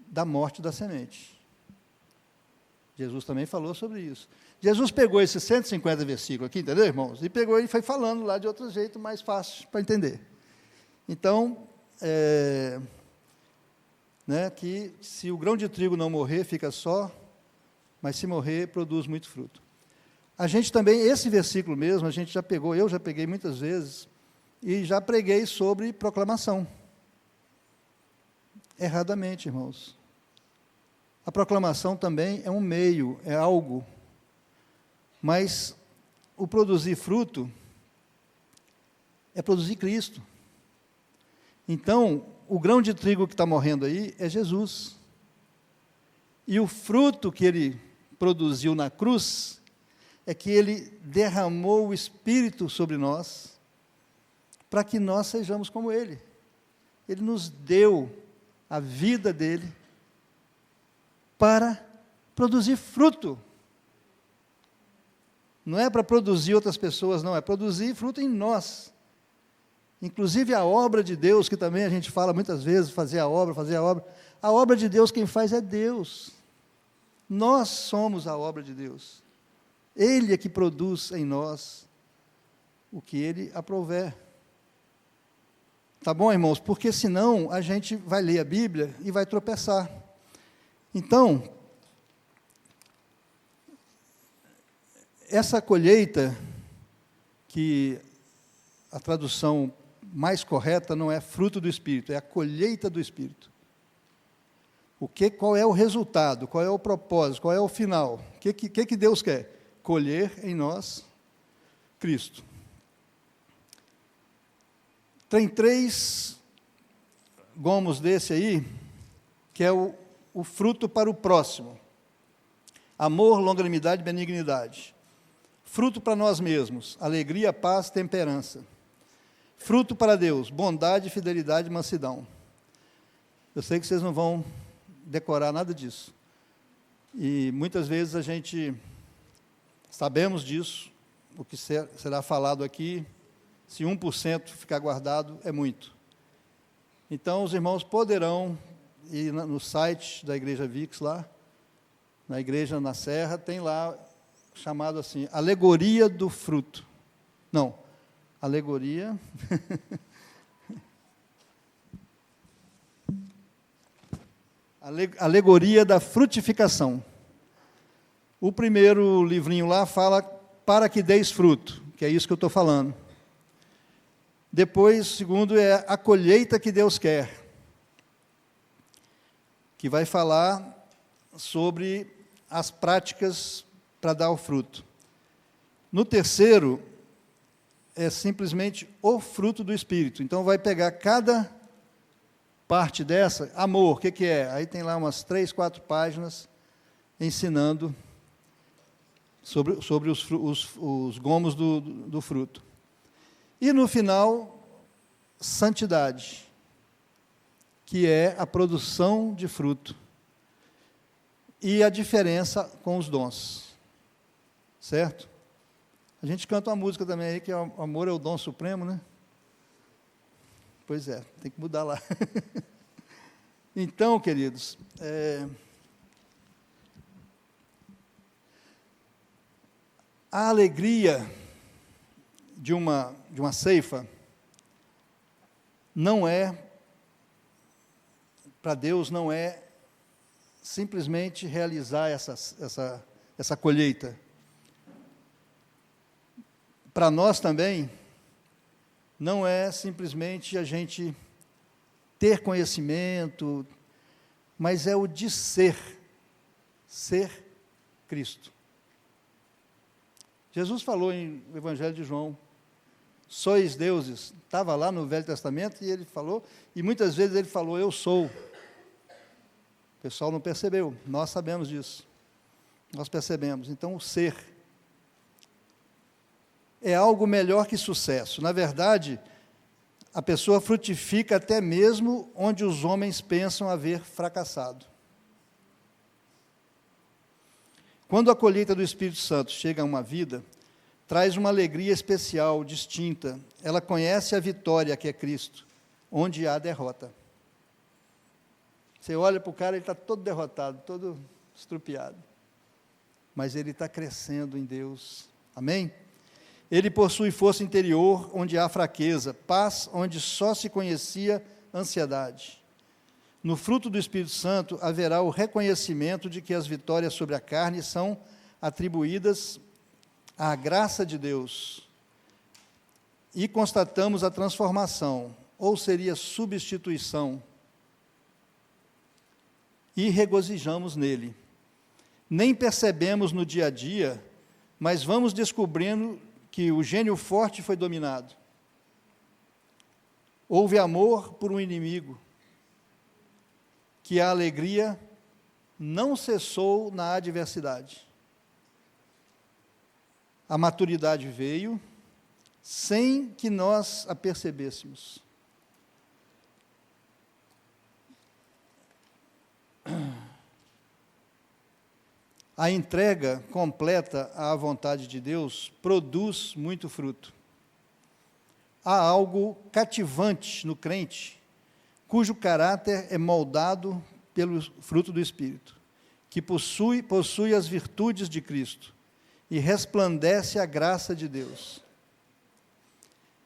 da morte da semente. Jesus também falou sobre isso. Jesus pegou esses 150 versículos aqui, entendeu, irmãos? E pegou e foi falando lá de outro jeito mais fácil para entender. Então, que se o grão de trigo não morrer, fica só, mas se morrer, produz muito fruto. A gente também, esse versículo mesmo, a gente já pegou, eu já peguei muitas vezes, e já preguei sobre proclamação. Erradamente, irmãos. A proclamação também é um meio, é algo, mas o produzir fruto é produzir Cristo. Então, o grão de trigo que está morrendo aí é Jesus. E o fruto que ele produziu na cruz é que ele derramou o Espírito sobre nós, para que nós sejamos como ele. Ele nos deu a vida dele para produzir fruto. Não é para produzir outras pessoas, não, é produzir fruto em nós. Inclusive a obra de Deus, que também a gente fala muitas vezes, fazer a obra de Deus quem faz é Deus. Nós somos a obra de Deus. Ele é que produz em nós o que ele aprouver. Tá bom, irmãos? Porque senão a gente vai ler a Bíblia e vai tropeçar. Então, essa colheita, que a tradução mais correta não é fruto do Espírito, é a colheita do Espírito. Qual é o resultado? Qual é o propósito? Qual é o final? O que Deus quer? Colher em nós Cristo. Tem 3 gomos desse aí, que é o fruto para o próximo. Amor, longanimidade e benignidade. Fruto para nós mesmos, alegria, paz, temperança. Fruto para Deus, bondade, fidelidade e mansidão. Eu sei que vocês não vão decorar nada disso. E muitas vezes a gente sabemos disso, o que será falado aqui, se 1% ficar guardado, é muito. Então, os irmãos poderão ir no site da Igreja VIX, lá, na Igreja na Serra, tem lá, chamado assim, Alegoria do Fruto. Não, Alegoria... Alegoria da frutificação. O primeiro livrinho lá fala para que deis fruto, que é isso que eu estou falando. Depois, o segundo é a colheita que Deus quer, que vai falar sobre as práticas para dar o fruto. No terceiro, é simplesmente o fruto do Espírito. Então, vai pegar cada parte dessa, amor, o que é? Aí tem lá umas 3, 4 páginas ensinando sobre os gomos do fruto. E no final, santidade, que é a produção de fruto e a diferença com os dons, certo? A gente canta uma música também aí, que é o amor é o dom supremo, né? Pois é, tem que mudar lá. Então, queridos, a alegria de uma ceifa não é para Deus não é simplesmente realizar essa colheita. Para nós também, não é simplesmente a gente ter conhecimento, mas é o de ser Cristo. Jesus falou em o Evangelho de João, sois deuses, estava lá no Velho Testamento, e ele falou, e muitas vezes ele falou, eu sou. O pessoal não percebeu, nós sabemos disso, nós percebemos. Então, o ser é algo melhor que sucesso. Na verdade, a pessoa frutifica até mesmo onde os homens pensam haver fracassado. Quando a colheita do Espírito Santo chega a uma vida, traz uma alegria especial, distinta. Ela conhece a vitória que é Cristo, onde há derrota. Você olha para o cara, ele está todo derrotado, todo estrupiado. Mas ele está crescendo em Deus. Amém? Ele possui força interior onde há fraqueza, paz onde só se conhecia ansiedade. No fruto do Espírito Santo haverá o reconhecimento de que as vitórias sobre a carne são atribuídas à graça de Deus. E constatamos a transformação, ou seria substituição, e regozijamos nele. Nem percebemos no dia a dia, mas vamos descobrindo que o gênio forte foi dominado. Houve amor por um inimigo, que a alegria não cessou na adversidade. A maturidade veio sem que nós a percebêssemos. A entrega completa à vontade de Deus produz muito fruto. Há algo cativante no crente, cujo caráter é moldado pelo fruto do Espírito, que possui as virtudes de Cristo e resplandece a graça de Deus.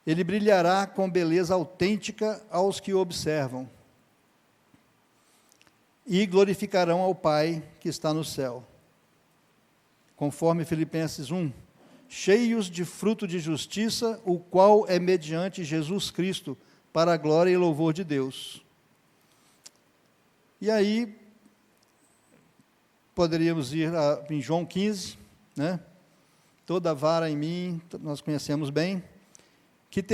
Ele brilhará com beleza autêntica aos que o observam e glorificarão ao Pai que está no céu. Conforme Filipenses 1, cheios de fruto de justiça, o qual é mediante Jesus Cristo, para a glória e louvor de Deus. E aí, poderíamos ir em João 15, né? Toda vara em mim, nós conhecemos bem, que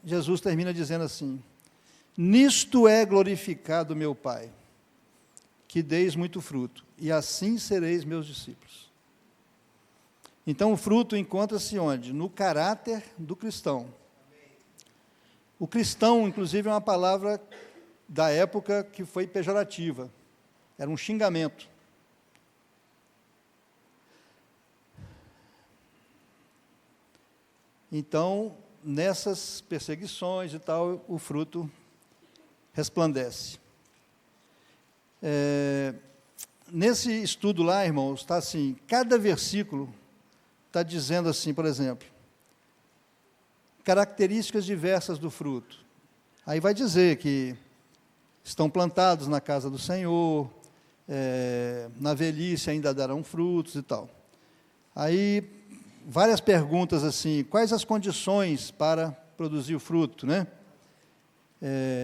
Jesus termina dizendo assim, nisto é glorificado meu Pai, que deis muito fruto, e assim sereis meus discípulos. Então, o fruto encontra-se onde? No caráter do cristão. O cristão, inclusive, é uma palavra da época que foi pejorativa. Era um xingamento. Então, nessas perseguições e tal, o fruto resplandece. Nesse estudo lá, irmãos, está assim, cada versículo está dizendo assim, por exemplo, características diversas do fruto. Aí vai dizer que estão plantados na casa do Senhor, na velhice ainda darão frutos e tal. Aí, várias perguntas assim, quais as condições para produzir o fruto, né?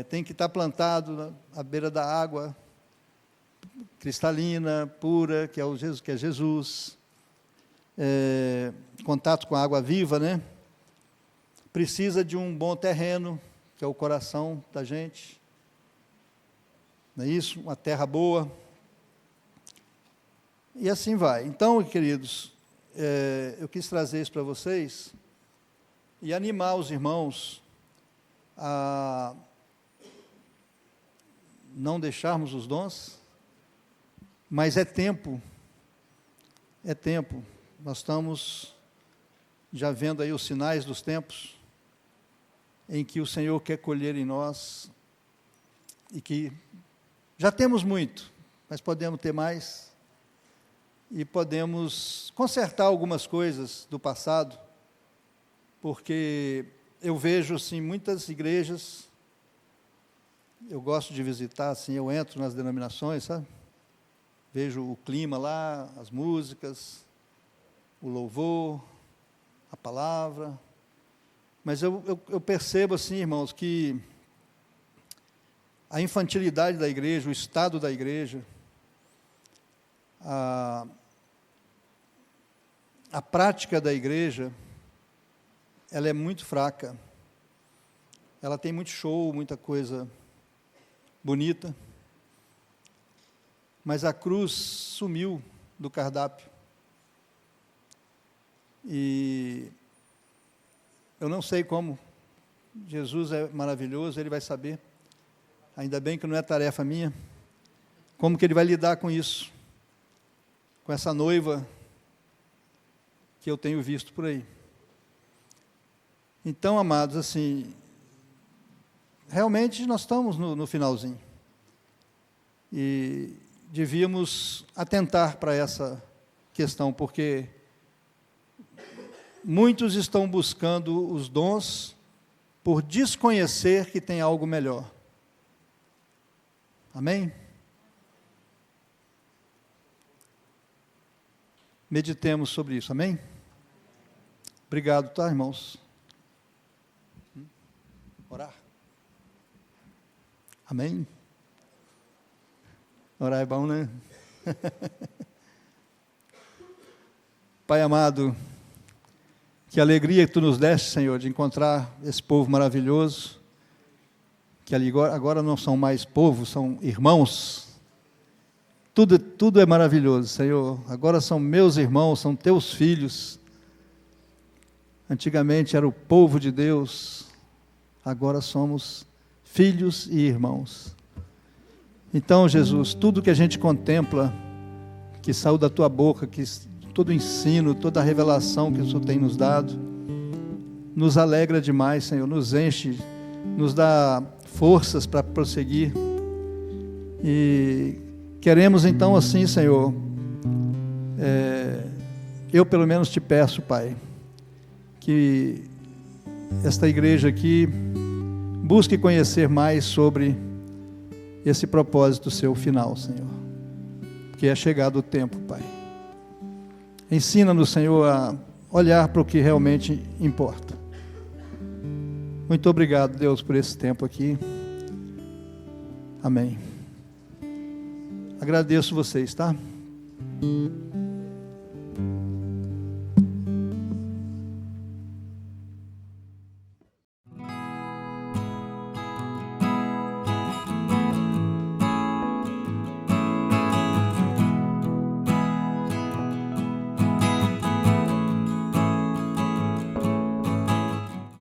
Tem que estar plantado à beira da água cristalina, pura, que é Jesus. Contato com a água viva, né? Precisa de um bom terreno, que é o coração da gente, não é isso? Uma terra boa, e assim vai. Então, queridos, eu quis trazer isso para vocês, e animar os irmãos a não deixarmos os dons, mas é tempo, nós estamos já vendo aí os sinais dos tempos, em que o Senhor quer colher em nós, e que já temos muito, mas podemos ter mais, e podemos consertar algumas coisas do passado, porque eu vejo, assim, muitas igrejas eu gosto de visitar, assim, eu entro nas denominações, sabe? Vejo o clima lá, as músicas, o louvor, a palavra. Mas eu percebo, assim, irmãos, que a infantilidade da igreja, o estado da igreja, a prática da igreja, ela é muito fraca. Ela tem muito show, muita coisa bonita, mas a cruz sumiu do cardápio. E eu não sei como. Jesus é maravilhoso, Ele vai saber. Ainda bem que não é tarefa minha. Como que Ele vai lidar com isso? Com essa noiva que eu tenho visto por aí. Então, amados, assim, realmente nós estamos no finalzinho. E devíamos atentar para essa questão, porque muitos estão buscando os dons por desconhecer que tem algo melhor. Amém? Meditemos sobre isso, amém? Obrigado, tá, irmãos? Orar. Amém? Orar é bom, né? Pai amado, que alegria que Tu nos deste, Senhor, de encontrar esse povo maravilhoso, que agora não são mais povo, são irmãos. Tudo é maravilhoso, Senhor. Agora são meus irmãos, são Teus filhos. Antigamente era o povo de Deus, agora somos filhos e irmãos. Então, Jesus, tudo que a gente contempla, que saiu da Tua boca, que todo o ensino, toda a revelação que o Senhor tem nos dado, nos alegra demais, Senhor, nos enche, nos dá forças para prosseguir. E queremos então assim, Senhor, eu pelo menos te peço, Pai, que esta igreja aqui busque conhecer mais sobre esse propósito seu final, Senhor, porque é chegado o tempo, Pai. Ensina-nos, Senhor, a olhar para o que realmente importa. Muito obrigado, Deus, por esse tempo aqui. Amém. Agradeço vocês, tá?